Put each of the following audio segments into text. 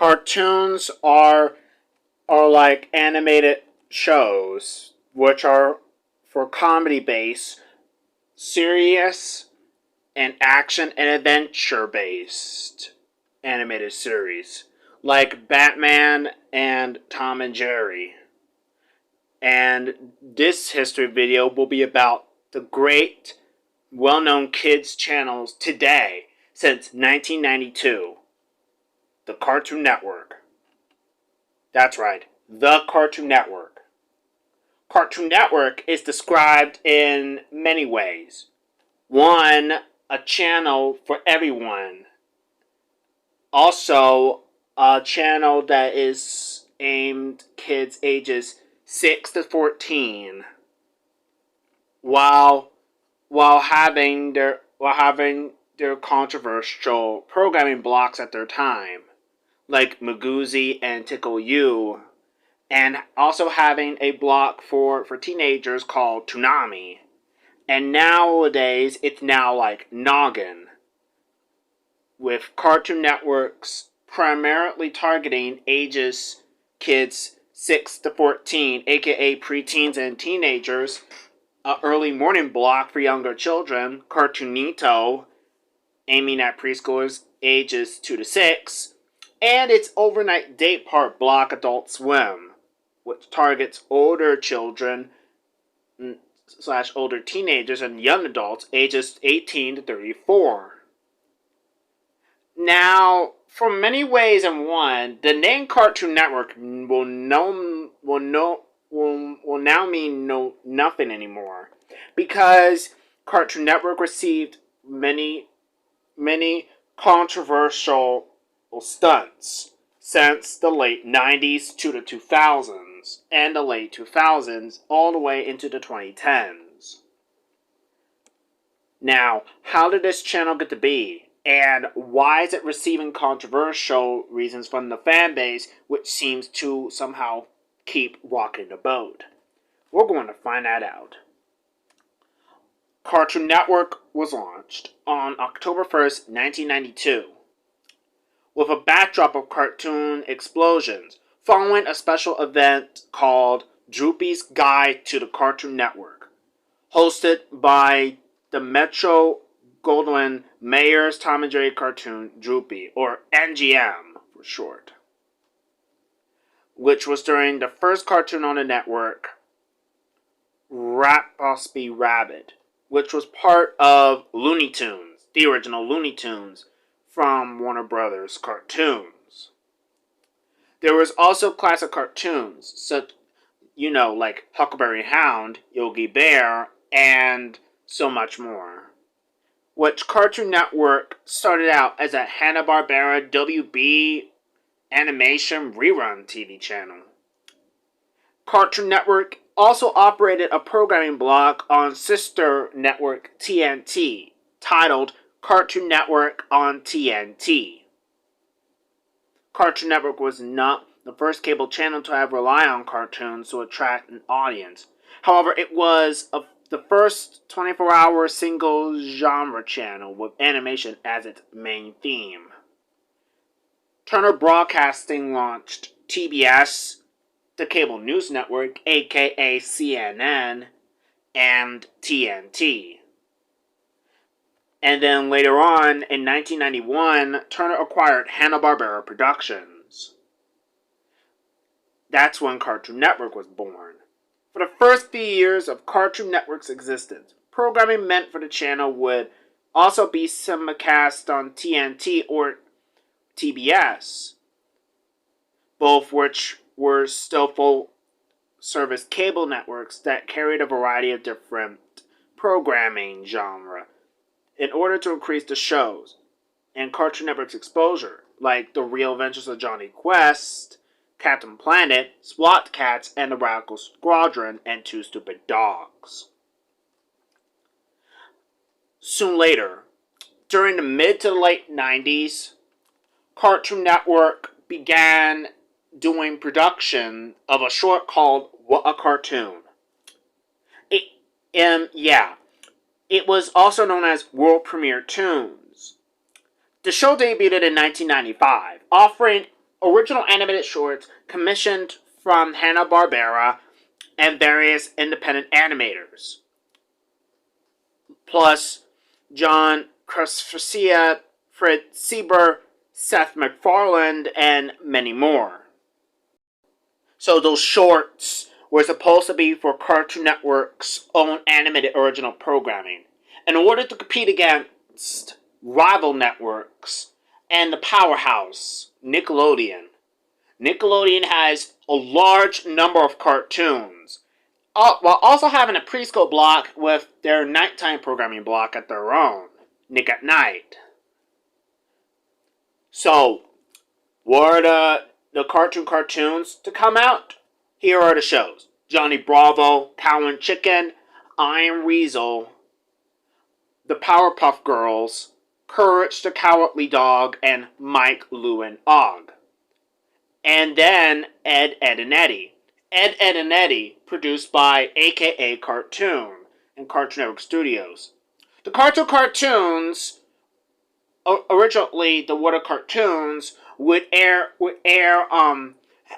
Cartoons are like animated shows, which are for comedy based, serious, and action and adventure based animated series, like Batman and Tom and Jerry. And this history video will be about the great, well-known kids channels today since 1992. The Cartoon Network. That's right, the Cartoon Network. Cartoon Network is described in many ways. One, a channel for everyone. Also, a channel that is aimed kids ages 6 to 14, while having their controversial programming blocks at their time, like Magoozy and Tickle You, and also having a block for teenagers called Toonami. And nowadays, it's now like Noggin, with Cartoon Networks primarily targeting kids 6 to 14, aka preteens and teenagers, a early morning block for younger children, Cartoonito, aiming at preschoolers ages 2 to 6, and its overnight day part block Adult Swim, which targets older children / older teenagers and young adults ages 18 to 34. Now, for many ways in one, the name Cartoon Network will now mean nothing anymore, because Cartoon Network received many controversial stunts since the late 90s to the 2000s, and the late 2000s all the way into the 2010s. Now, how did this channel get to be? And why is it receiving controversial reasons from the fan base, which seems to somehow keep rocking the boat? We're going to find that out. Cartoon Network was launched on October 1st, 1992, with a backdrop of cartoon explosions, following a special event called Droopy's Guide to the Cartoon Network, hosted by the Metro Goldwyn Mayer's Tom and Jerry cartoon Droopy, or NGM for short, which was during the first cartoon on the network, Raspy Rabbit, which was part of Looney Tunes, the original Looney Tunes from Warner Brothers cartoons. There was also classic cartoons, such, like Huckleberry Hound, Yogi Bear, and so much more, which Cartoon Network started out as a Hanna-Barbera WB animation rerun TV channel. Cartoon Network also operated a programming block on sister network TNT, titled Cartoon Network on TNT. Cartoon Network was not the first cable channel to have relied on cartoons to attract an audience. However, it was the first 24-hour single-genre channel with animation as its main theme. Turner Broadcasting launched TBS, the cable news network, aka CNN, and TNT. And then later on, in 1991, Turner acquired Hanna-Barbera Productions. That's when Cartoon Network was born. For the first few years of Cartoon Network's existence, programming meant for the channel would also be simulcast on TNT or TBS, both which were still full-service cable networks that carried a variety of different programming genre in order to increase the shows and Cartoon Network's exposure, like The Real Adventures of Johnny Quest, Captain Planet, SWAT Cats, and the Radical Squadron, and Two Stupid Dogs. Soon later, during the mid to late 90s, Cartoon Network began doing production of a short called What a Cartoon. It was also known as World Premiere Toons. The show debuted in 1995, offering original animated shorts commissioned from Hanna-Barbera and various independent animators, plus John Krasinski, Fred Sieber, Seth MacFarlane, and many more. So those shorts were supposed to be for Cartoon Network's own animated original programming, in order to compete against rival networks and the powerhouse, Nickelodeon. Nickelodeon has a large number of cartoons, while also having a preschool block with their nighttime programming block at their own, Nick at Night. So, what are the cartoons to come out? Here are the shows: Johnny Bravo, Cow and Chicken, Iron Weasel, the Powerpuff Girls, Courage the Cowardly Dog, and Mike, Lou, and Og. And then Ed, Edd and Eddy. Ed, Edd and Eddy, produced by AKA Cartoon and Cartoon Network Studios. The cartoons, originally the What Are Cartoons, would air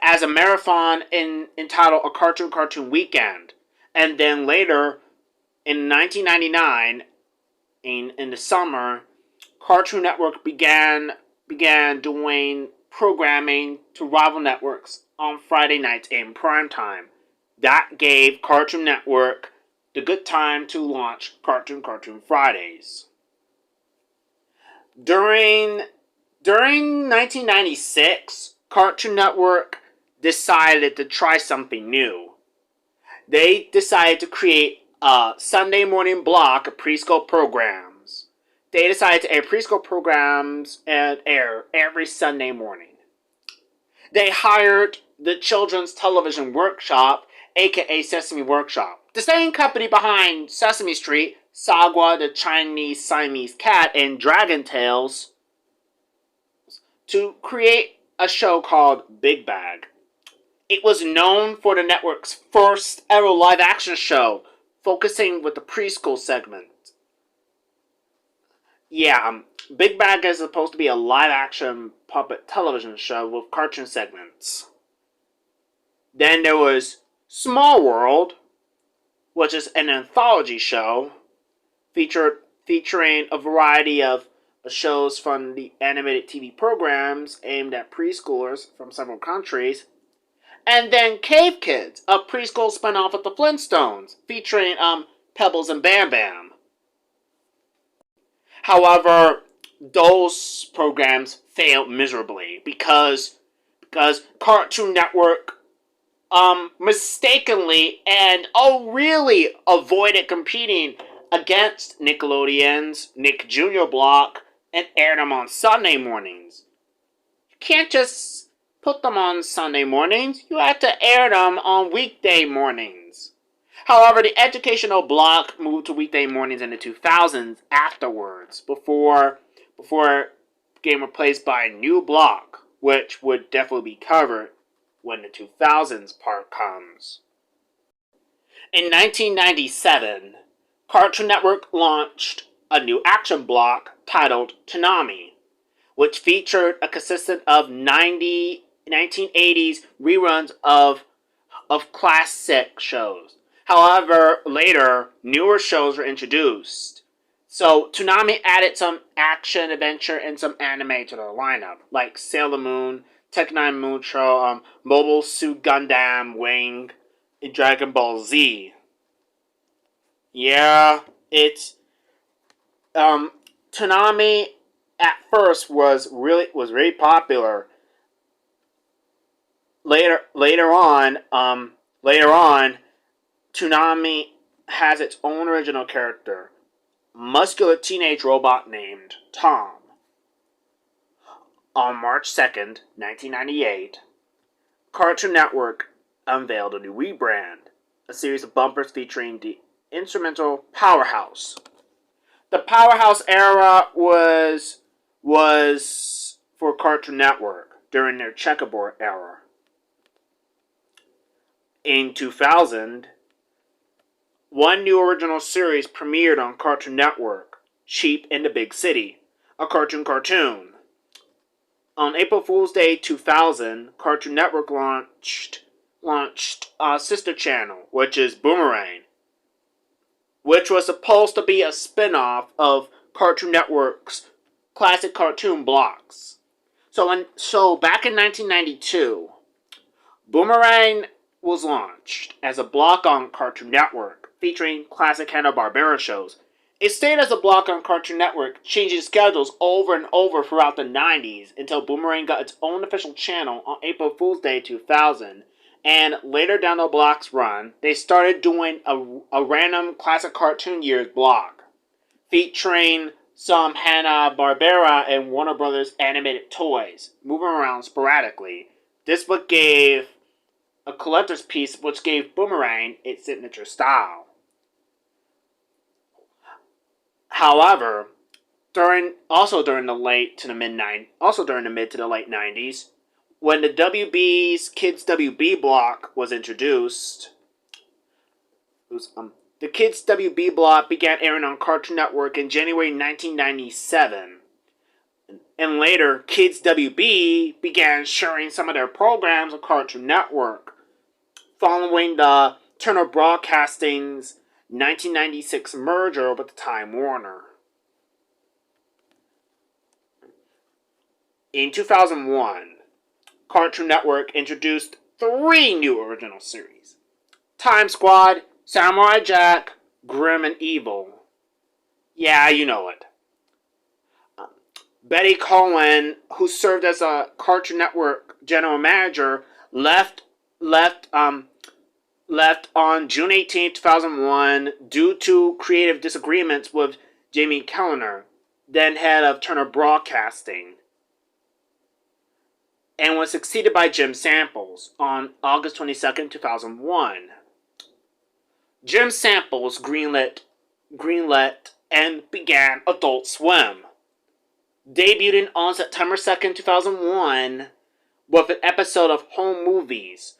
as a marathon entitled A Cartoon Weekend. And then later, in 1999, in the summer, Cartoon Network began doing programming to rival networks on Friday nights in prime time. That gave Cartoon Network the good time to launch Cartoon Fridays. During 1996, Cartoon Network decided to try something new. They decided to create a Sunday morning block of preschool programs. They decided to air preschool programs and air every Sunday morning. They hired the Children's Television Workshop, aka Sesame Workshop, the same company behind Sesame Street, Sagwa the Chinese Siamese Cat, and Dragon Tales, to create a show called Big Bag. It was known for the network's first ever live-action show, focusing with the preschool segment. Yeah, Big Bag is supposed to be a live-action puppet television show with cartoon segments. Then there was Small World, which is an anthology show featuring a variety of shows from the animated TV programs aimed at preschoolers from several countries. And then Cave Kids, a preschool spinoff of the Flintstones, featuring Pebbles and Bam Bam. However, those programs failed miserably because Cartoon Network mistakenly and really avoided competing against Nickelodeon's Nick Jr. block and aired them on Sunday mornings. You can't just put them on Sunday mornings, you have to air them on weekday mornings. However, the educational block moved to weekday mornings in the 2000s afterwards, before being replaced by a new block, which would definitely be covered when the 2000s part comes. In 1997, Cartoon Network launched a new action block titled Toonami, which featured a consistent of 1980s reruns of classic shows. However, later, newer shows were introduced. So, Toonami added some action, adventure, and some anime to their lineup, like Sailor Moon, Tekken Mucho, Mobile Suit Gundam, Wing, and Dragon Ball Z. Yeah, it's Toonami at first was really popular. Later on, Toonami has its own original character, muscular teenage robot named Tom. On March 2nd, 1998, Cartoon Network unveiled a new rebrand, a series of bumpers featuring the instrumental Powerhouse. The Powerhouse era was for Cartoon Network during their checkerboard era. In 2000, one new original series premiered on Cartoon Network, Cheap in the Big City, a cartoon. On April Fool's Day 2000, Cartoon Network launched a sister channel, which is Boomerang, which was supposed to be a spin-off of Cartoon Network's classic cartoon blocks. So back in 1992, Boomerang was launched as a block on Cartoon Network, featuring classic Hanna-Barbera shows. It stayed as a block on Cartoon Network, changing schedules over and over throughout the 90s until Boomerang got its own official channel on April Fool's Day 2000. And later down the block's run, they started doing a random classic cartoon years block, featuring some Hanna-Barbera and Warner Brothers animated toys, moving around sporadically. This book gave a collector's piece which gave Boomerang its signature style. However, during the mid to the late 90s, when the WB's Kids WB block was introduced, the Kids WB block began airing on Cartoon Network in January 1997. And later, Kids WB began sharing some of their programs on Cartoon Network, following the Turner Broadcasting's 1996 merger with Time Warner. In 2001, Cartoon Network introduced 3 new original series: Time Squad, Samurai Jack, Grim and Evil. Yeah, you know it. Betty Cohen, who served as a Cartoon Network general manager, left on June 18, 2001 due to creative disagreements with Jamie Kellner, then head of Turner Broadcasting, and was succeeded by Jim Samples on August 22, 2001. Jim Samples greenlit and began Adult Swim, debuting on September 2, 2001 with an episode of Home Movies.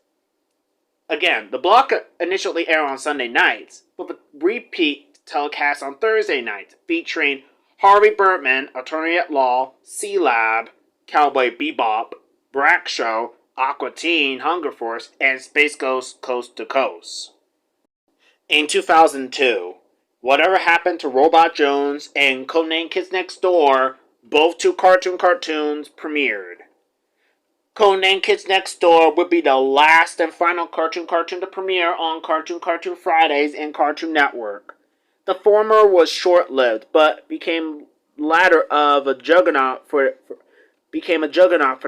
Again, the block initially aired on Sunday nights, with a repeat telecast on Thursday nights, featuring Harvey Birdman, Attorney at Law, C-Lab, Cowboy Bebop, Brack Show, Aqua Teen, Hunger Force, and Space Ghost Coast to Coast. In 2002, Whatever Happened to Robot Jones and Codename Kids Next Door, both 2 cartoons, premiered. Codename Kids Next Door would be the last and final cartoon to premiere on Cartoon Fridays and Cartoon Network. The former was short-lived, but became a juggernaut for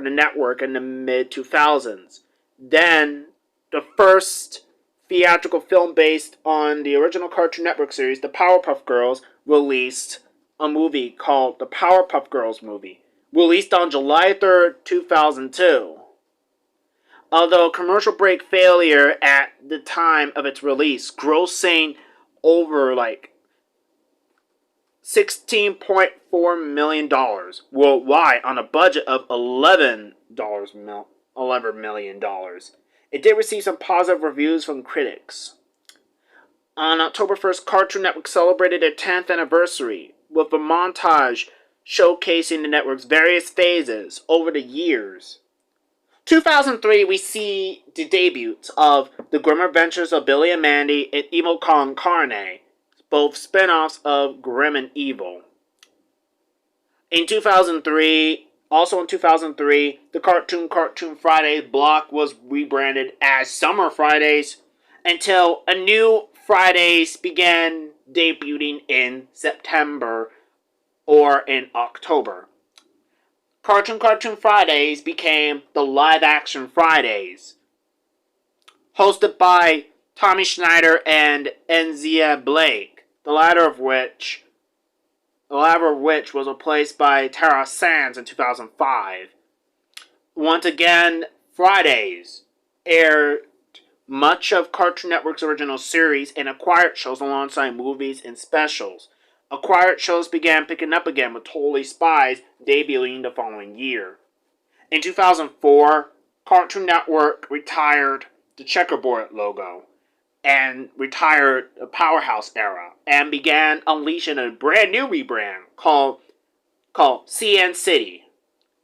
the network in the mid-2000s. Then, the first theatrical film based on the original Cartoon Network series, the Powerpuff Girls, released a movie called The Powerpuff Girls Movie, released on July 3rd, 2002. Although commercial break failure at the time of its release, grossing over $16.4 million worldwide on a budget of $11 million. It did receive some positive reviews from critics. On October 1st, Cartoon Network celebrated their 10th anniversary with a montage showcasing the network's various phases over the years. 2003, we see the debuts of The Grim Adventures of Billy and Mandy and Evil Con Carne, both spin-offs of Grim and Evil. In 2003, the Cartoon Fridays block was rebranded as Summer Fridays until a new Fridays began debuting in September or in October. Cartoon Fridays became the live-action Fridays, hosted by Tommy Snyder and Enzia Blake, the latter of which was replaced by Tara Sands in 2005. Once again, Fridays aired much of Cartoon Network's original series and acquired shows alongside movies and specials. Acquired shows began picking up again with Totally Spies debuting the following year. In 2004, Cartoon Network retired the checkerboard logo and retired the Powerhouse Era and began unleashing a brand new rebrand called CN City.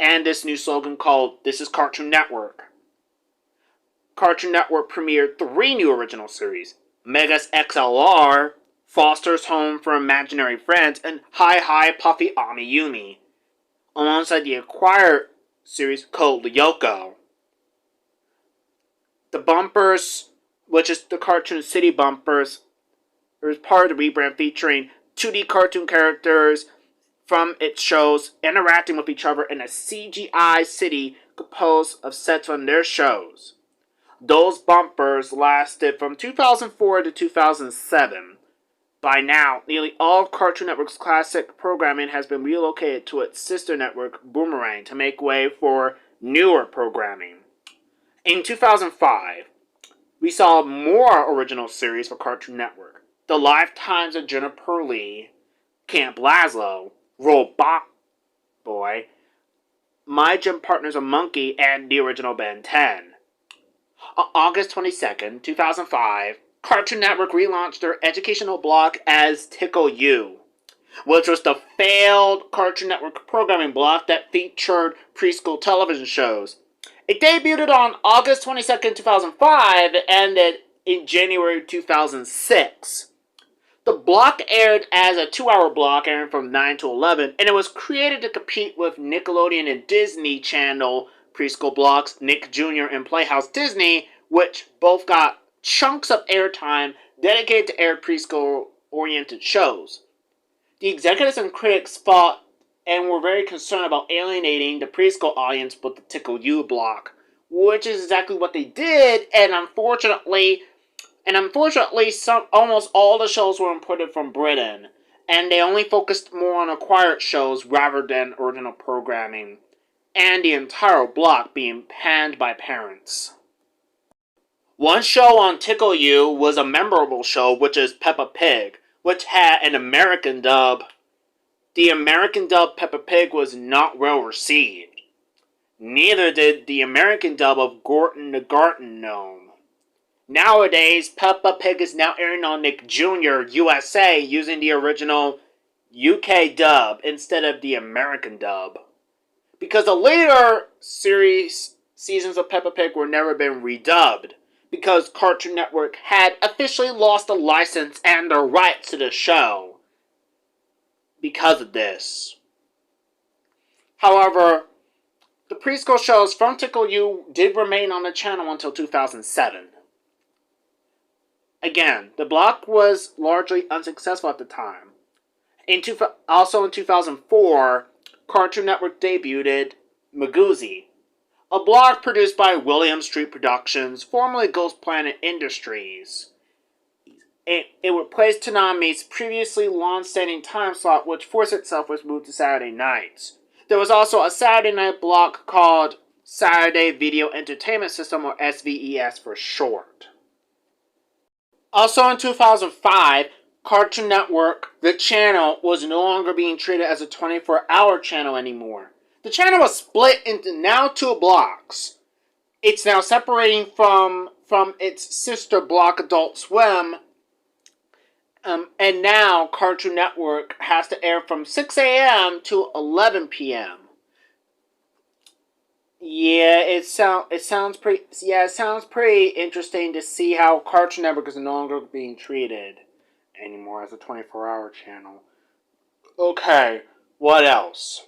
and this new slogan called This is Cartoon Network. Cartoon Network premiered 3 new original series: Megas XLR, Foster's Home for Imaginary Friends, and Hi Hi Puffy Ami Yumi, alongside the acquired series called Lyoko. The Bumpers, which is the Cartoon City Bumpers, is part of the rebrand featuring 2D cartoon characters from its shows interacting with each other in a CGI city composed of sets from their shows. Those bumpers lasted from 2004 to 2007. By now, nearly all of Cartoon Network's classic programming has been relocated to its sister network, Boomerang, to make way for newer programming. In 2005, we saw more original series for Cartoon Network: The Lifetimes of Jennifer Lee, Camp Lazlo, Robot Boy, My Gym Partner's a Monkey, and the original Ben 10. On August 22nd, 2005, Cartoon Network relaunched their educational block as Tickle You, which was the failed Cartoon Network programming block that featured preschool television shows. It debuted on August 22nd, 2005, and ended in January 2006. The block aired as a 2-hour block, airing from 9 to 11, and it was created to compete with Nickelodeon and Disney Channel preschool blocks, Nick Jr. and Playhouse Disney, which both got chunks of airtime dedicated to air preschool-oriented shows. The executives and critics fought and were very concerned about alienating the preschool audience with the Tickle You block, which is exactly what they did, and unfortunately, almost all the shows were imported from Britain, and they only focused more on acquired shows rather than original programming, and the entire block being panned by parents. One show on Tickle You was a memorable show, which is Peppa Pig, which had an American dub. The American dub Peppa Pig was not well received. Neither did the American dub of Gorton the Garden Gnome. Nowadays, Peppa Pig is now airing on Nick Jr. USA using the original UK dub instead of the American dub, because the later seasons of Peppa Pig were never been redubbed, because Cartoon Network had officially lost the license and the rights to the show because of this. However, the preschool shows from Tickle You did remain on the channel until 2007. Again, the block was largely unsuccessful at the time. Also in 2004, Cartoon Network debuted Magoozy, a blog produced by William Street Productions, formerly Ghost Planet Industries. It replaced Toonami's previously long-standing time slot, which forced itself was moved to Saturday nights. There was also a Saturday night block called Saturday Video Entertainment System, or SVES for short. Also in 2005, Cartoon Network, the channel, was no longer being treated as a 24-hour channel anymore. The channel was split into now 2 blocks. It's now separating from its sister block Adult Swim, and now Cartoon Network has to air from 6 a.m. to 11 p.m. Yeah, it sounds pretty interesting to see how Cartoon Network is no longer being treated anymore as a 24-hour channel. Okay, what else?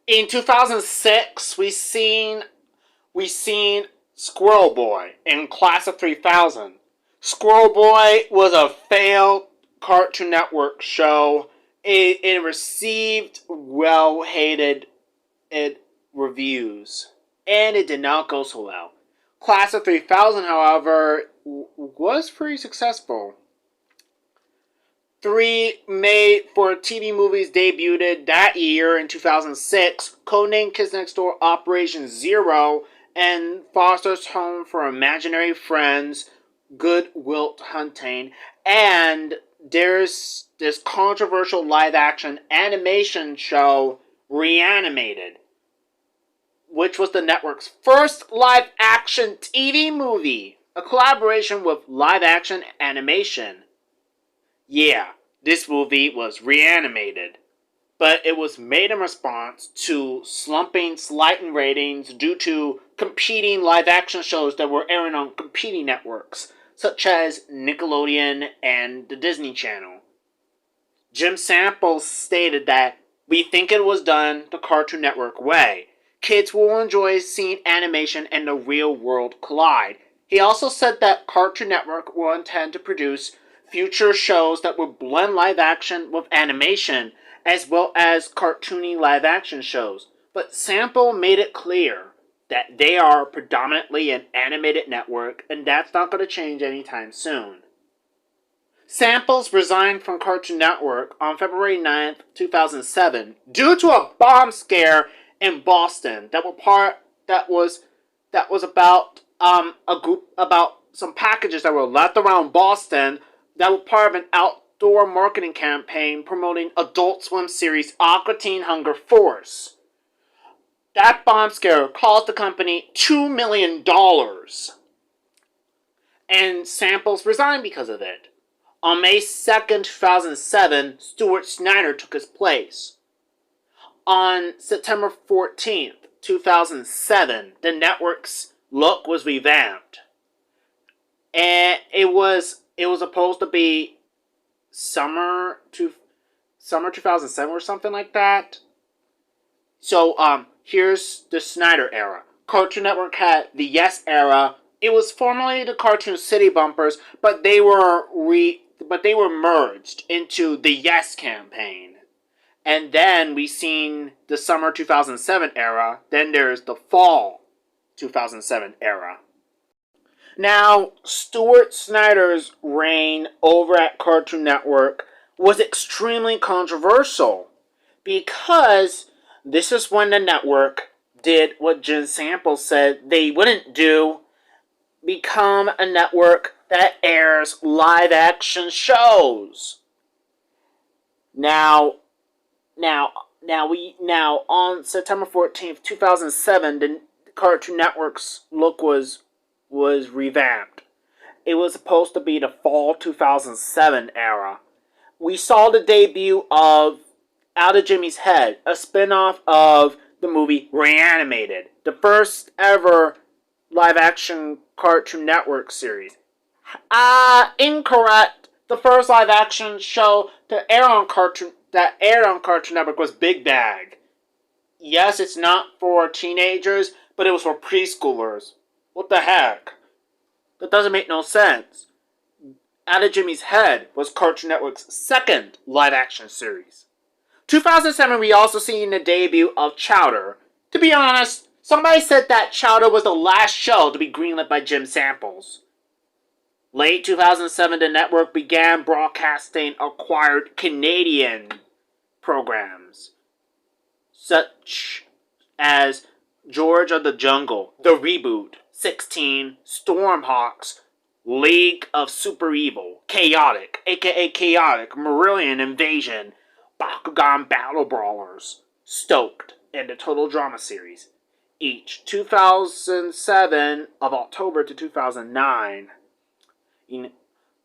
In 2006, we seen Squirrel Boy in Class of 3000. Squirrel Boy was a failed Cartoon Network show. It received well-hated reviews, and it did not go so well. Class of 3000, however, was pretty successful. 3 made-for-TV movies debuted that year in 2006, codenamed Kids Next Door Operation Zero, and Foster's Home for Imaginary Friends, Good Will Hunting, and there's this controversial live-action animation show, Reanimated, which was the network's first live-action TV movie, a collaboration with live-action animation. Yeah, this movie was Reanimated. but it was made in response to slumping slight in ratings due to competing live-action shows that were airing on competing networks, such as Nickelodeon and the Disney Channel. Jim Samples stated that, "We think it was done the Cartoon Network way. Kids will enjoy seeing animation and the real world collide." He also said that Cartoon Network will intend to produce future shows that would blend live action with animation, as well as cartoony live action shows. But Sample made it clear that they are predominantly an animated network, and that's not going to change anytime soon. Samples resigned from Cartoon Network on February 9th, 2007, due to a bomb scare in Boston that was about some packages that were left around Boston that were part of an outdoor marketing campaign promoting Adult Swim series Aqua Teen Hunger Force. That bomb scare cost the company $2 million, and Samples resigned because of it. On May 2nd, 2007, Stuart Snyder took his place. On September 14th, 2007, the network's look was revamped. And it was supposed to be summer 2007 or something like that. So, here's the Snyder Era. Cartoon Network had the Yes Era. It was formerly the Cartoon City Bumpers, but they were merged into the Yes campaign. And then we seen the summer 2007 era. Then there's the fall 2007 era. Now, Stuart Snyder's reign over at Cartoon Network was extremely controversial because this is when the network did what Jim Samples said they wouldn't do: become a network that airs live action shows. Now on September 14th, 2007, the Cartoon Network's look was revamped. It was supposed to be the fall 2007 era. We saw the debut of Out of Jimmy's Head, a spin-off of the movie Reanimated, the first ever live-action Cartoon Network series. Incorrect. The first live-action show to air on Cartoon Network was Big Bag. Yes, it's not for teenagers, but it was for preschoolers. What the heck? That doesn't make no sense. Out of Jimmy's Head was Cartoon Network's second live-action series. 2007, we also seen the debut of Chowder. To be honest, somebody said that Chowder was the last show to be greenlit by Jim Samples. Late 2007, the network began broadcasting acquired Canadian programs, such as George of the Jungle, The Reboot, 16, Stormhawks, League of Super Evil, Chaotic, aka Chaotic, Marillion Invasion, Bakugan Battle Brawlers, Stoked, and the Total Drama series, each 2007 of October to 2009.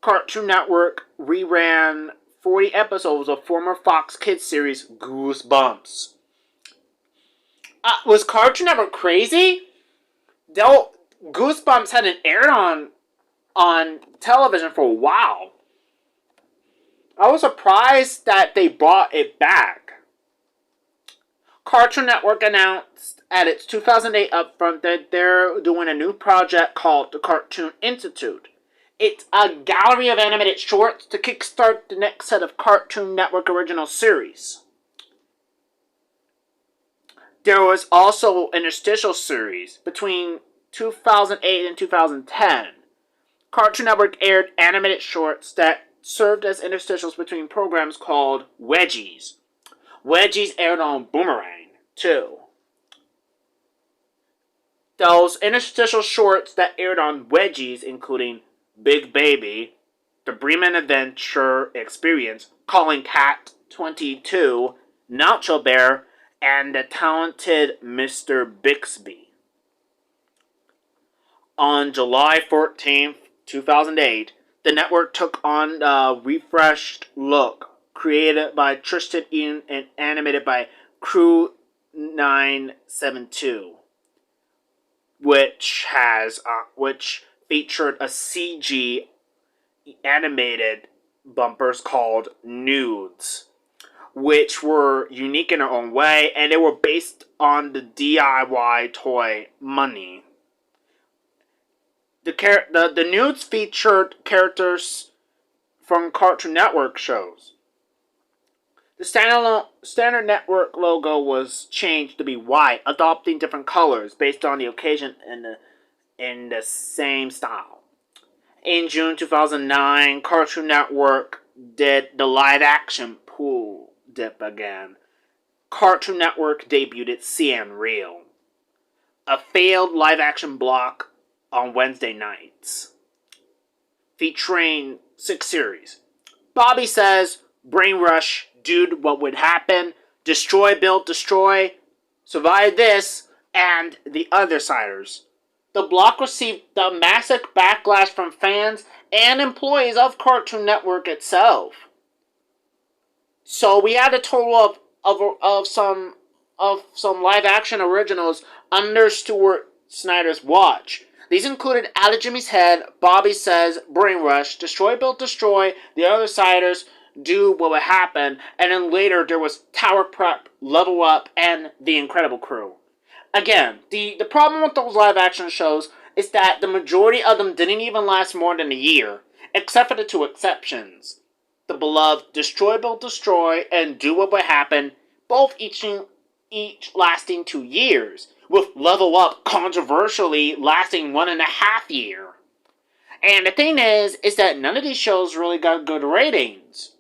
Cartoon Network reran 40 episodes of former Fox Kids series Goosebumps. Was Cartoon Network crazy? Goosebumps hadn't aired on television for a while. I was surprised that they brought it back. Cartoon Network announced at its 2008 upfront that they're doing a new project called the Cartoon Institute. It's a gallery of animated shorts to kickstart the next set of Cartoon Network original series. There was also an interstitial series between 2008 and 2010. Cartoon Network aired animated shorts that served as interstitials between programs called Wedgies. Wedgies aired on Boomerang, too. Those interstitial shorts that aired on Wedgies, including Big Baby, The Bremen Adventure Experience, Calling Cat 22, Nacho Bear, and The Talented Mr. Bixby. On July 14th, 2008, the network took on a refreshed look created by Tristan Ian and animated by Crew 972, which featured a CG animated bumpers called Nudes, which were unique in their own way, and they were based on the DIY toy Money. The Nudes featured characters from Cartoon Network shows. The standard network logo was changed to be white, adopting different colors based on the occasion in the same style. In June 2009, Cartoon Network did the live-action pool dip again. Cartoon Network debuted CN Real, a failed live-action block on Wednesday nights, featuring 6 series. Bobby Says, Brain Rush, Dude, What Would Happen, Destroy, Build, Destroy, Survive This, and The Other Siders. The block received the massive backlash from fans and employees of Cartoon Network itself. So we had a total of some live action originals under Stuart Snyder's watch. These included Out of Jimmy's Head, Bobby Says, Brain Rush, Destroy, Build, Destroy, The Other Siders, Do What Would Happen, and then later there was Tower Prep, Level Up, and The Incredible Crew. Again, the problem with those live action shows is that the majority of them didn't even last more than a year, except for the 2 exceptions. The beloved Destroy, Build, Destroy, and Do What Would Happen, both each lasting 2 years, with Level Up controversially lasting 1.5 years. And the thing is that none of these shows really got good ratings.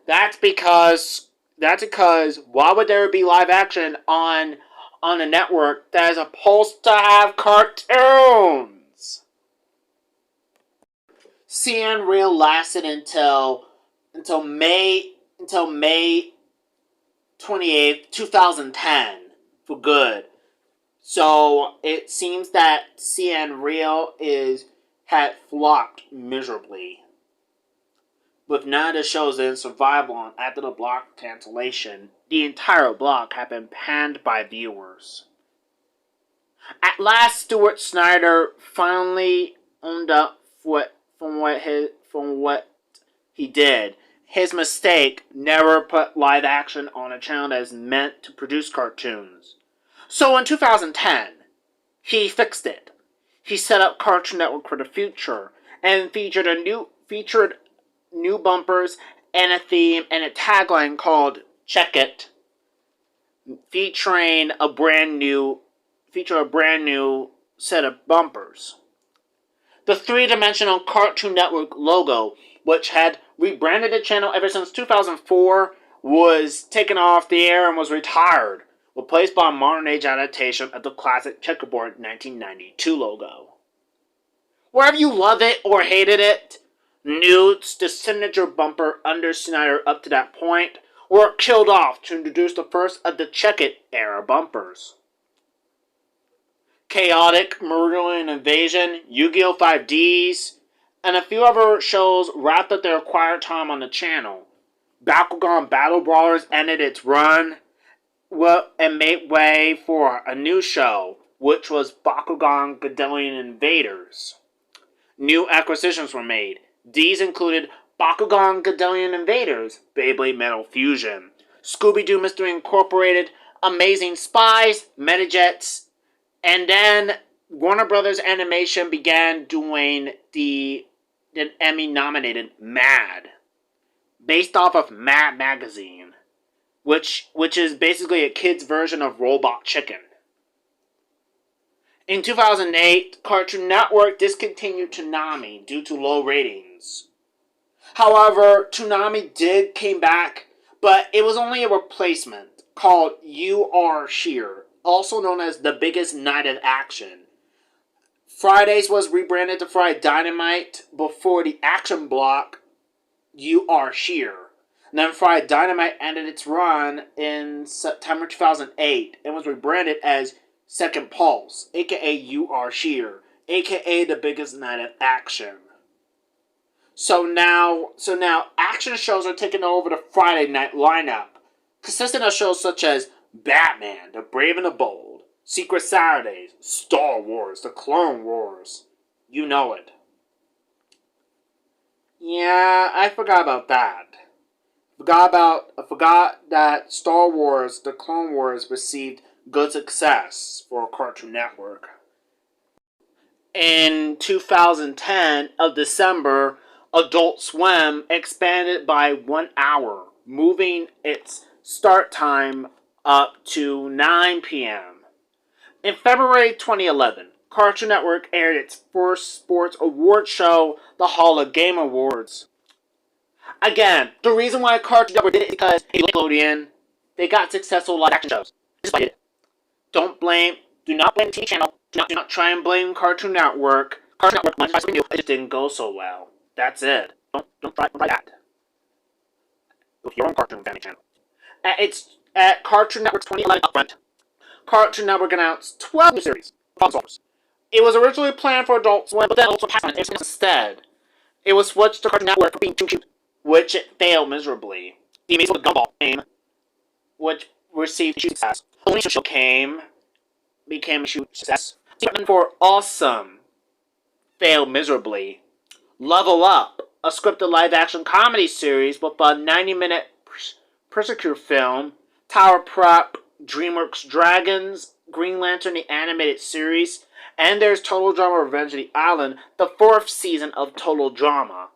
That's because why would there be live action on a network that is supposed to have cartoons? CN Real lasted until May 28th, 2010 for good. So it seems that CN Real had flopped miserably, with none of the shows in survival on after the block cancellation. The entire block had been panned by viewers. At last, Stuart Snyder finally owned up from what he did. His mistake: never put live action on a channel that is meant to produce cartoons. So in 2010, he fixed it. He set up Cartoon Network for the future and featured new bumpers and a theme and a tagline called "Check It," featuring a brand new set of bumpers. The three-dimensional Cartoon Network logo, which had rebranded the channel ever since 2004, was taken off the air and was retired, replaced by a modern-age adaptation of the classic checkerboard 1992 logo. Whether you love it or hated it, Nudes, the signature bumper under Snyder up to that point, were killed off to introduce the first of the Check It era bumpers. Chaotic, Murdering Invasion, Yu-Gi-Oh! 5Ds, and a few other shows wrapped up their quiet time on the channel. Bakugan Battle Brawlers ended its run and made way for a new show, which was Bakugan Godzillion Invaders. New acquisitions were made. These included Bakugan Godzillion Invaders, Beyblade Metal Fusion, Scooby-Doo Mystery Incorporated, Amazing Spies, Metajets, and then Warner Brothers Animation began doing the Emmy-nominated Mad, based off of Mad Magazine, which is basically a kid's version of Robot Chicken. In 2008, Cartoon Network discontinued Toonami due to low ratings. However, Toonami did came back, but it was only a replacement called You Are Sheer, also known as The Biggest Night of Action. Fridays was rebranded to Friday Dynamite before the action block You Are Sheer. And then Friday Dynamite ended its run in September 2008 and was rebranded as Second Pulse, aka You Are Sheer, aka The Biggest Night of Action. So now action shows are taking over the Friday night lineup, consisting of shows such as Batman, The Brave and the Bold, Secret Saturdays, Star Wars, The Clone Wars. You know it. Yeah, I forgot about that. I forgot that Star Wars, The Clone Wars received good success for Cartoon Network. In 2010 of December, Adult Swim expanded by 1 hour, moving its start time up to 9 p.m. In February 2011, Cartoon Network aired its first sports award show, the Hall of Game Awards. Again, the reason why Cartoon Network did it is because Nickelodeon, they got successful live action shows. Just like it. Do not blame the TV channel. Do not try and blame Cartoon Network. Cartoon Network wanted to try something new. It just didn't go so well. That's it. Don't try that. With your own Cartoon Family channel. At Cartoon Network's 2011 upfront, Cartoon Network announced 12 new series for Fox. It was originally planned for Adult Swim, but then Adult Swim passed on it instead. It was switched to Cartoon Network for being too cute, which it failed miserably. The Amazing Gumball came, which received huge success. Only Show became a huge success. Secret for Awesome failed miserably. Level Up, a scripted live-action comedy series with a 90-minute Persecutor film, Tower Prep, DreamWorks Dragons, Green Lantern the Animated Series, and there's Total Drama Revenge of the Island, the 4th season of Total Drama.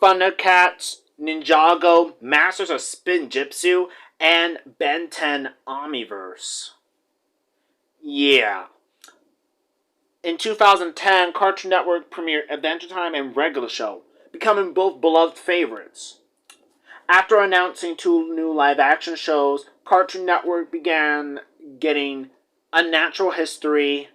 Thundercats, Ninjago, Masters of Spin Jitsu, and Ben 10 Omniverse. Yeah. In 2010, Cartoon Network premiered Adventure Time and Regular Show, becoming both beloved favorites. After announcing 2 new live-action shows, Cartoon Network began getting Unnatural History,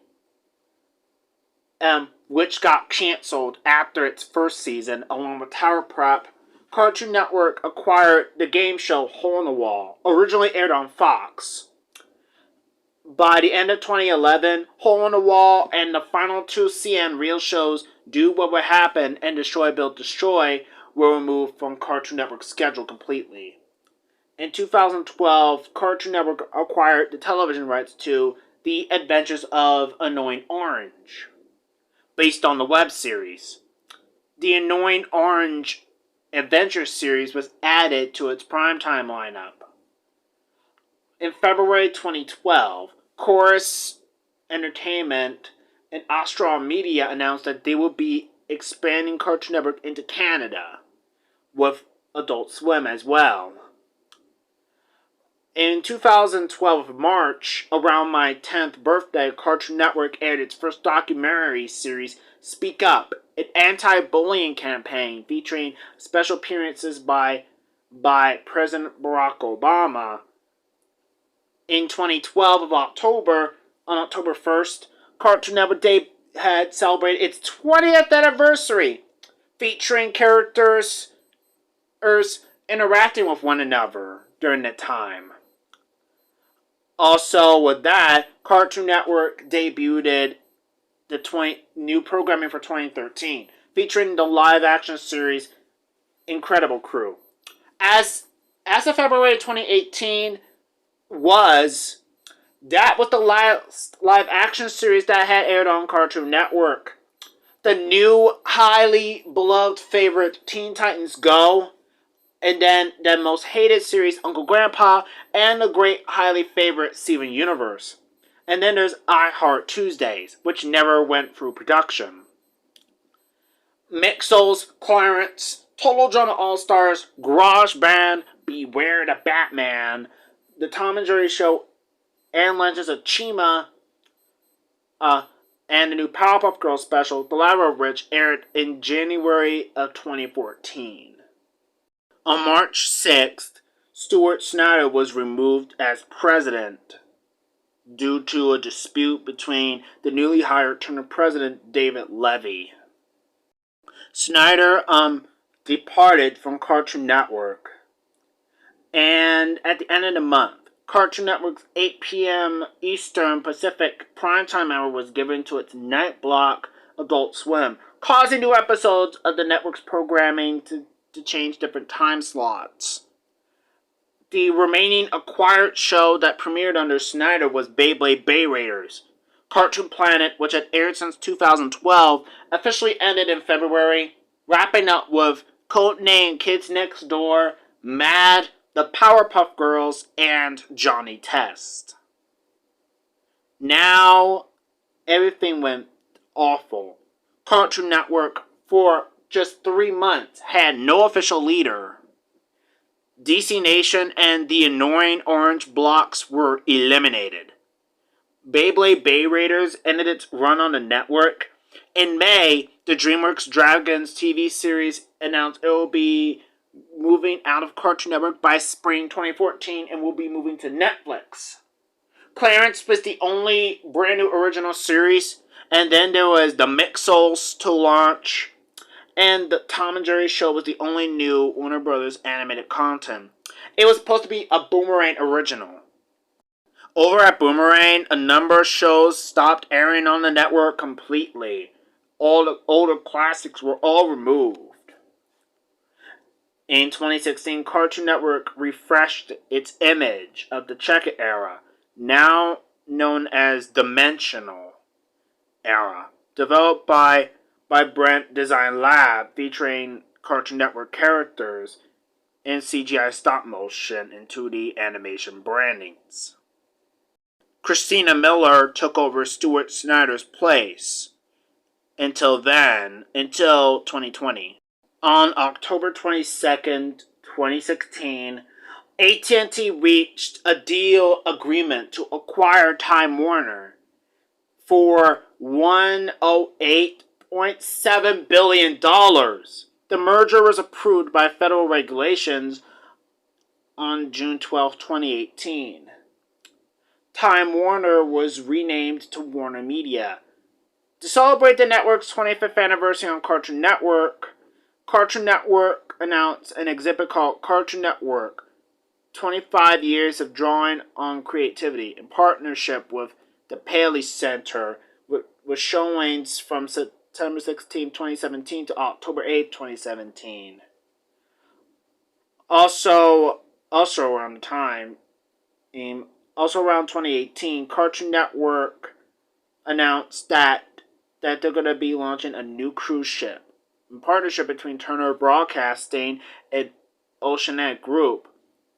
which got cancelled after its first season, along with Tower Prep. Cartoon Network acquired the game show Hole in the Wall, originally aired on Fox. By the end of 2011, Hole in the Wall and the final 2 CN real shows, Do What Would Happen and Destroy Build Destroy, were removed from Cartoon Network's schedule completely. In 2012, Cartoon Network acquired the television rights to The Adventures of Annoying Orange, based on the web series. The Annoying Orange Adventure series was added to its primetime lineup. In February 2012, Chorus Entertainment and Austral Media announced that they would be expanding Cartoon Network into Canada, with Adult Swim as well. In 2012 March, around my 10th birthday, Cartoon Network aired its first documentary series, Speak Up, an anti-bullying campaign featuring special appearances by President Barack Obama. In 2012 on October 1st, Cartoon Network had celebrated its 20th anniversary, featuring characters interacting with one another during that time. Also, with that, Cartoon Network debuted the new programming for 2013, featuring the live-action series Incredible Crew. As of February 2018, was the live-action series that had aired on Cartoon Network. The new, highly beloved favorite Teen Titans Go, and then the most hated series Uncle Grandpa, and the great, highly favorite Steven Universe. And then there's I Heart Tuesdays, which never went through production. Mixels, Clarence, Total Drama All-Stars, Garage Band, Beware the Batman, The Tom and Jerry Show, and Legends of Chima, and the new Powerpuff Girls special, the latter of which aired in January of 2014. On March 6th, Stuart Snyder was removed as president due to a dispute between the newly hired term president David Levy. Snyder departed from Cartoon Network, and at the end of the month, Cartoon Network's 8 p.m. Eastern Pacific primetime hour was given to its night block Adult Swim. causing new episodes of the network's programming to change different time slots. The remaining acquired show that premiered under Snyder was Beyblade Bay Raiders. Cartoon Planet, which had aired since 2012, officially ended in February, wrapping up with codename Kids Next Door, Mad, the Powerpuff Girls, and Johnny Test. Now, everything went awful. Cartoon Network, for just 3 months, had no official leader. DC Nation and the annoying orange blocks were eliminated. Beyblade Bay Raiders ended its run on the network. In May, the DreamWorks Dragons TV series announced it will be moving out of Cartoon Network by spring 2014 and will be moving to Netflix. Clarence was the only brand new original series, and then there was the Mixels to launch, and the Tom and Jerry show was the only new Warner Brothers animated content. It was supposed to be a Boomerang original. Over at Boomerang, a number of shows stopped airing on the network completely. All the older classics were all removed. In 2016, Cartoon Network refreshed its image of the Chowder Era, now known as Dimensional Era, developed by Brent Design Lab, featuring Cartoon Network characters in CGI stop motion and 2D animation brandings. Christina Miller took over Stuart Snyder's place until 2020. On October 22nd, 2016, AT&T reached a deal agreement to acquire Time Warner for $108.7 billion. The merger was approved by federal regulations on June 12, 2018. Time Warner was renamed to Warner Media. To celebrate the network's 25th anniversary on Cartoon Network announced an exhibit called Cartoon Network 25 Years of Drawing on Creativity in partnership with the Paley Center, with showings from September 16, 2017 to October 8, 2017. Also around around 2018, Cartoon Network announced that they're going to be launching a new cruise ship in partnership between Turner Broadcasting and Oceanic Group.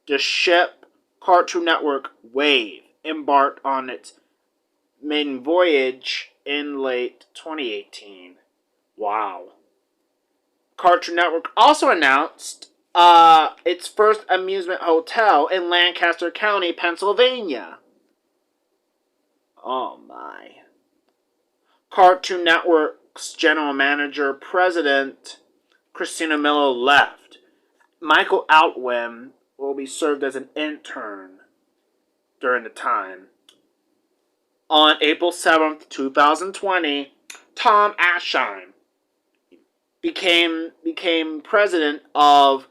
The ship, Cartoon Network Wave, embarked on its maiden voyage in late 2018. Wow. Cartoon Network also announced its first amusement hotel in Lancaster County, Pennsylvania. Oh my. Cartoon Network's general manager, president, Christina Miller, left. Michael Outwin will be served as an intern during the time. On April 7th, 2020, Tom Aschheim became president of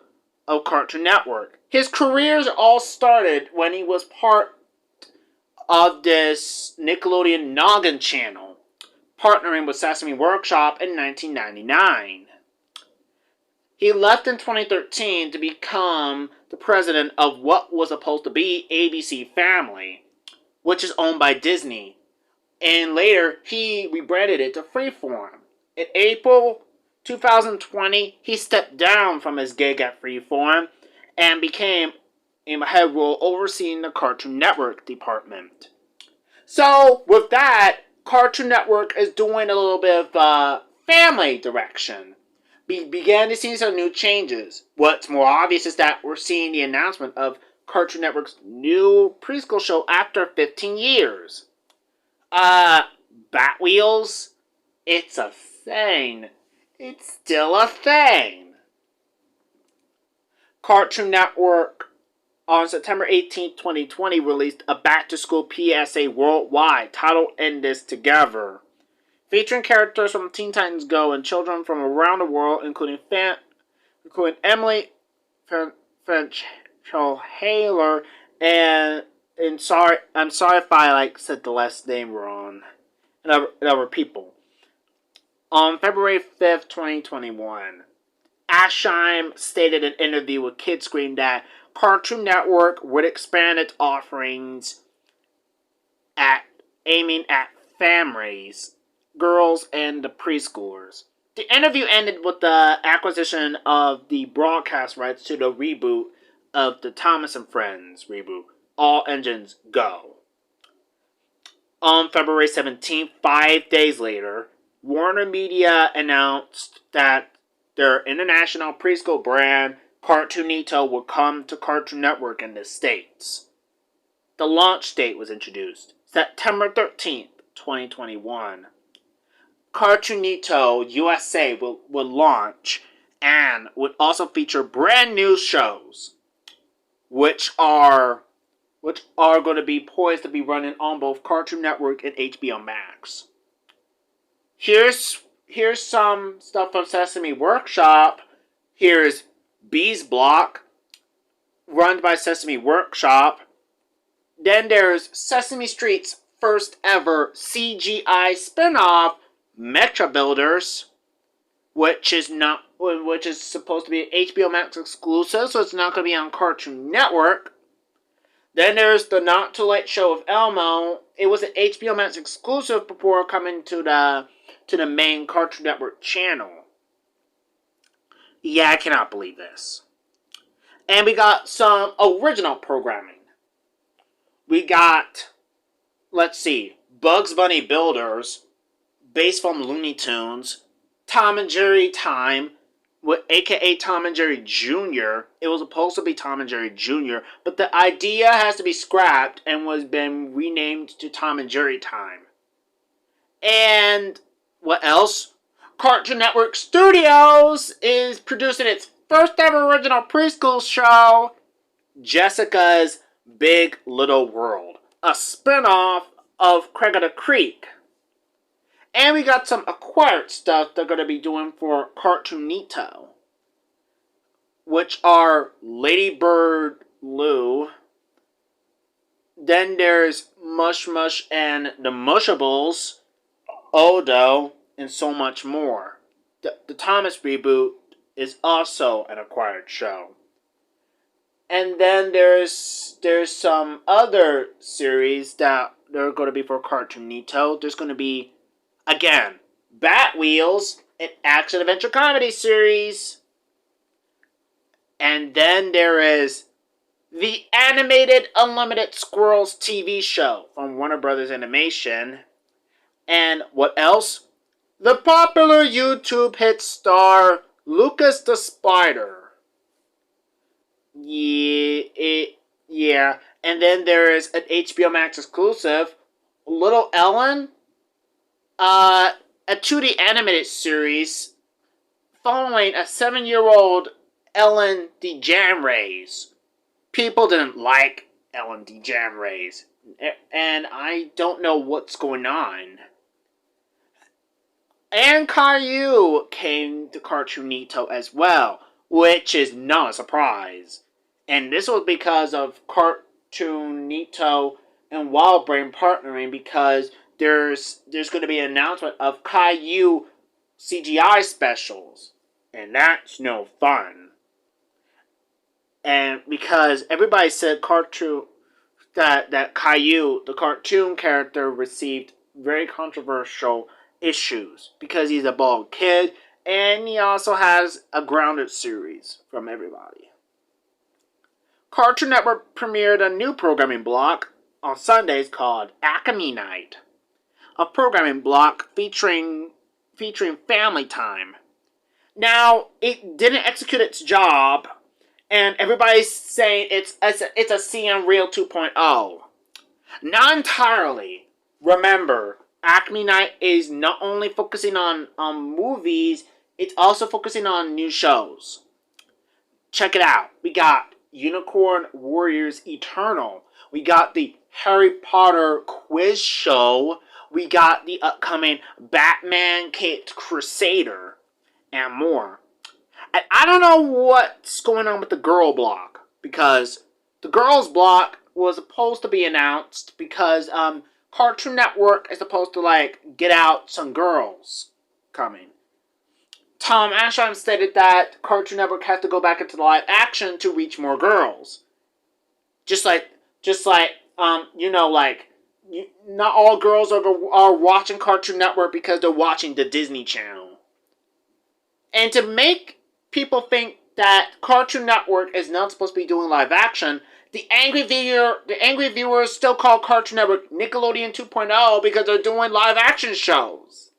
Cartoon Network. His careers all started when he was part of this Nickelodeon Noggin channel, partnering with Sesame Workshop in 1999. He left in 2013 to become the president of what was supposed to be ABC Family, which is owned by Disney. And later, he rebranded it to Freeform. In April 2020, he stepped down from his gig at Freeform and became a head role overseeing the Cartoon Network department. So, with that, Cartoon Network is doing a little bit of family direction. Began to see some new changes. What's more obvious is that we're seeing the announcement of Cartoon Network's new preschool show after 15 years. Batwheels? It's a thing. It's still a thing. Cartoon Network on September 18, 2020 released a back-to-school PSA worldwide titled "In This Together," featuring characters from Teen Titans Go and children from around the world, including Emily Haler and I'm sorry if I said the last name wrong, and other people. On February 5th, 2021, Ashheim stated in an interview with Kidscreen that Cartoon Network would expand its offerings at aiming at families, girls, and the preschoolers. The interview ended with the acquisition of the broadcast rights to the reboot of the Thomas and Friends reboot, All Engines Go. On February 17th, 5 days later, Warner Media announced that their international preschool brand, Cartoonito, would come to Cartoon Network in the States. The launch date was introduced, September 13th, 2021. Cartoonito USA will launch and would also feature brand new shows, which are going to be poised to be running on both Cartoon Network and HBO Max. Here's some stuff from Sesame Workshop. Here's Bees Block, run by Sesame Workshop. Then there's Sesame Street's first ever CGI spin-off, Mecha Builders, which is supposed to be an HBO Max exclusive, so it's not going to be on Cartoon Network. Then there's the Not Too Late Show of Elmo. It was an HBO Max exclusive before coming to the main Cartoon Network channel. Yeah, I cannot believe this. And we got some original programming. We got, let's see, Bugs Bunny Builders, based from Looney Tunes, Tom and Jerry Time, aka Tom and Jerry Jr. It was supposed to be Tom and Jerry Jr., but the idea has to be scrapped and was been renamed to Tom and Jerry Time. And what else? Cartoon Network Studios is producing its first ever original preschool show, Jessica's Big Little World, a spin-off of Craig of the Creek. And we got some acquired stuff they're going to be doing for Cartoonito, which are Lady Bird Lou. Then there's Mush Mush and the Mushables, Odo, and so much more. The Thomas reboot is also an acquired show. And then there's some other series that they're going to be for Cartoonito. There's going to be, again, Bat Wheels, an action-adventure comedy series. And then there is the animated Unlimited Squirrels TV show from Warner Brothers Animation. And what else? The popular YouTube hit star Lucas the Spider. Yeah. And then there is an HBO Max exclusive, Little Ellen, a 2D animated series following a 7-year-old Ellen DeGeneres. People didn't like Ellen DeGeneres, and I don't know what's going on. And Caillou came to Cartoonito as well, which is not a surprise. And this was because of Cartoonito and Wildbrain partnering, because there's going to be an announcement of Caillou CGI specials, and that's no fun. And because everybody said that Caillou, the cartoon character, received very controversial issues because he's a bald kid, and he also has a Grounded series from everybody. Cartoon Network premiered a new programming block on Sundays called Acme Night, a programming block featuring family time. Now, it didn't execute its job, and everybody's saying it's a CN Real 2.0. Not entirely. Remember, Acme Night is not only focusing on movies, it's also focusing on new shows. Check it out. We got Unicorn Warriors Eternal. We got the Harry Potter quiz show. We got the upcoming Batman Caped Crusader, and more. And I don't know what's going on with the girl block, because the girls block was supposed to be announced because Cartoon Network is supposed to get out some girls. coming. Tom Ashheim stated that Cartoon Network has to go back into live action to reach more girls. Just like, not all girls are watching Cartoon Network because they're watching the Disney Channel. And to make people think that Cartoon Network is not supposed to be doing live action, the angry viewers still call Cartoon Network Nickelodeon 2.0 because they're doing live action shows.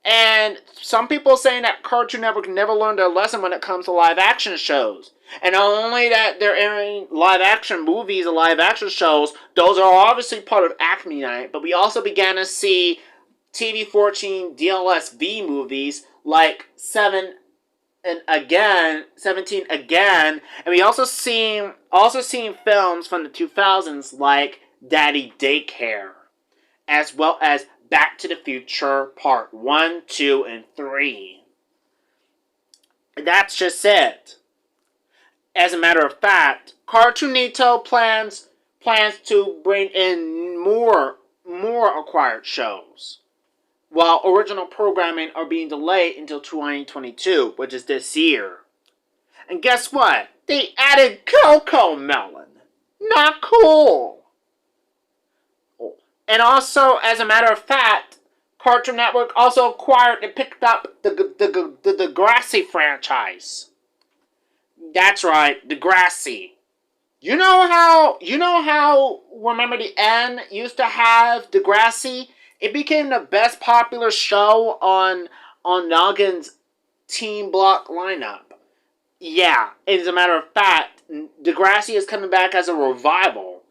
And some people saying that Cartoon Network never learned their lesson when it comes to live action shows. And not only that they're airing live action movies and live action shows, those are obviously part of Acme Night, but we also began to see TV-14 DLSV movies like 17 again, and we also seen films from the 2000s like Daddy Daycare, as well as Back to the Future Part 1, 2, and 3. That's just it. As a matter of fact, Cartoonito plans to bring in more acquired shows, while original programming are being delayed until 2022, which is this year. And guess what? They added Coco Melon. Not cool. And also, as a matter of fact, Cartoon Network also acquired and picked up the Degrassi franchise. That's right, Degrassi. You know how Remember the N used to have Degrassi? It became the best popular show on Noggin's Teen Block lineup. Yeah, as a matter of fact, Degrassi is coming back as a revival.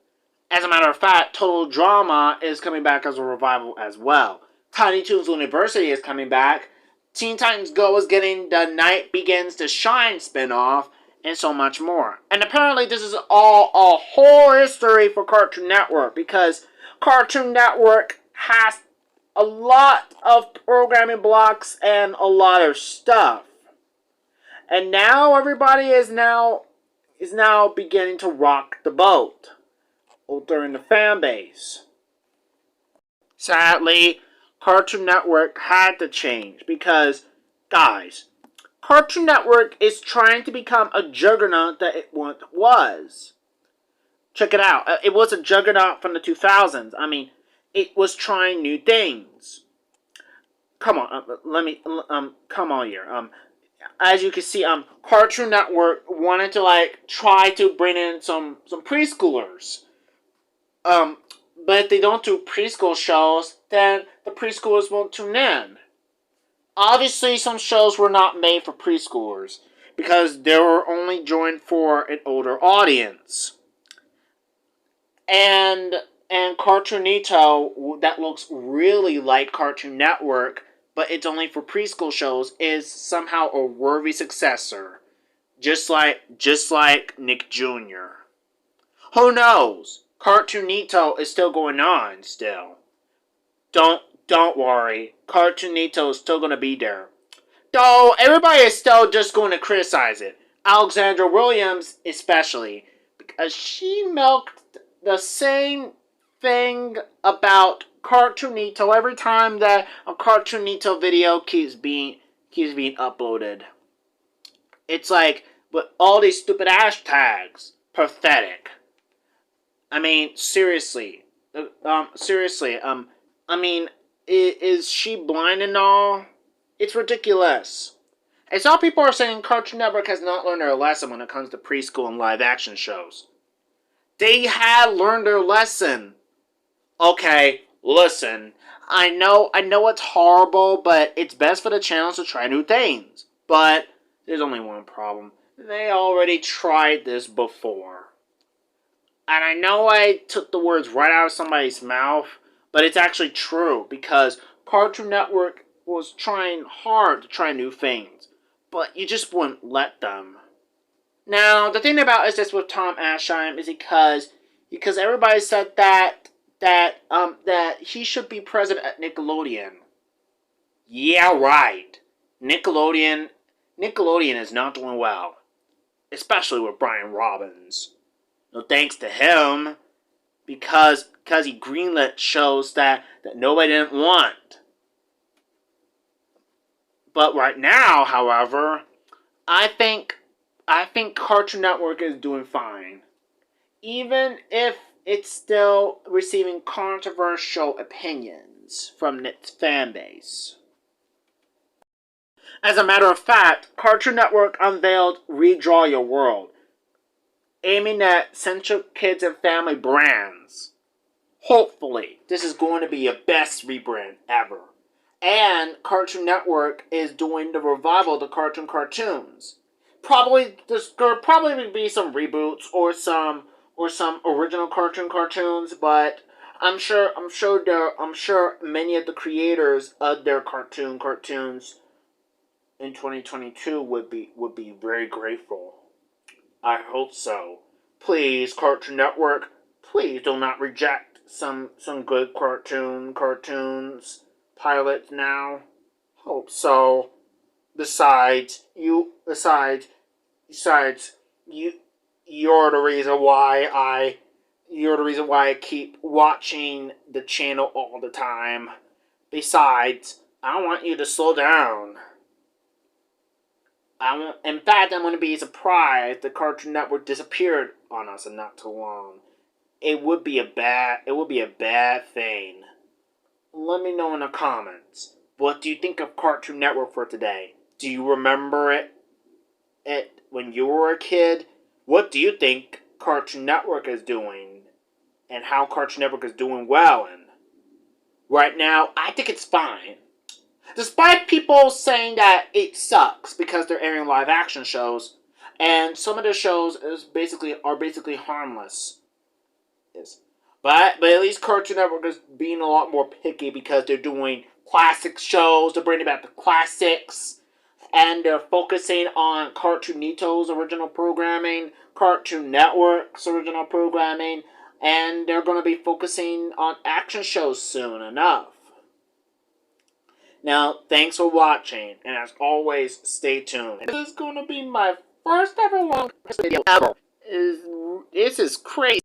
As a matter of fact, Total Drama is coming back as a revival as well. Tiny Toons University is coming back. Teen Titans Go is getting the Night Begins to Shine spinoff, and so much more. And apparently this is all a whole history for Cartoon Network, because Cartoon Network has a lot of programming blocks and a lot of stuff. And now everybody is now beginning to rock the boat during the fan base. Sadly, Cartoon Network had to change because, guys, Cartoon Network is trying to become a juggernaut that it once was. Check it out. It was a juggernaut from the 2000s. I mean, it was trying new things. Come on, come on here. As you can see, Cartoon Network wanted to try to bring in some preschoolers. But if they don't do preschool shows, then the preschoolers won't tune in. Obviously, some shows were not made for preschoolers because they were only joined for an older audience. And Cartoonito, that looks really like Cartoon Network, but it's only for preschool shows, is somehow a worthy successor. Just like Nick Jr. Who knows? Cartoonito is still going on still. Don't worry. Cartoonito is still going to be there. Though everybody is still just going to criticize it. Alexandra Williams especially. Because she milked the same thing about Cartoonito every time that a Cartoonito video keeps being uploaded. It's like, with all these stupid hashtags. Pathetic. I mean, seriously. I mean, is she blind and all? It's ridiculous. And some people are saying Cartoon Network has not learned their lesson when it comes to preschool and live action shows. They had learned their lesson. Okay, listen. I know it's horrible, but it's best for the channels to try new things. But there's only one problem. They already tried this before. And I know I took the words right out of somebody's mouth, but it's actually true, because Cartoon Network was trying hard to try new things, but you just wouldn't let them. Now, the thing about is this with Tom Ashheim is because everybody said that he should be president at Nickelodeon. Yeah, right. Nickelodeon is not doing well, especially with Brian Robbins. No thanks to him, because he greenlit shows that nobody didn't want. But right now, however, I think Cartoon Network is doing fine. Even if it's still receiving controversial opinions from its fan base. As a matter of fact, Cartoon Network unveiled Redraw Your World, aiming at Central Kids and Family brands. Hopefully, this is going to be a best rebrand ever. And Cartoon Network is doing the revival of the cartoons. There'll probably be some reboots or some original cartoons, but I'm sure many of the creators of their cartoons in 2022 would be very grateful. I hope so. Please, Cartoon Network, please do not reject some good cartoons pilots now. Hope so. Besides, you're the reason why I keep watching the channel all the time. Besides, I don't want you to slow down. In fact, I'm going to be surprised the Cartoon Network disappeared on us in not too long. It would be a bad thing. Let me know in the comments. What do you think of Cartoon Network for today? Do you remember it when you were a kid? What do you think Cartoon Network is doing? And how Cartoon Network is doing well in? Right now, I think it's fine. Despite people saying that it sucks because they're airing live action shows, and some of the shows are basically harmless. But at least Cartoon Network is being a lot more picky because they're doing classic shows, they're bringing back the classics, and they're focusing on Cartoonito's original programming, Cartoon Network's original programming, and they're going to be focusing on action shows soon enough. Now, thanks for watching, and as always, stay tuned. This is going to be my first ever long video ever. This is crazy.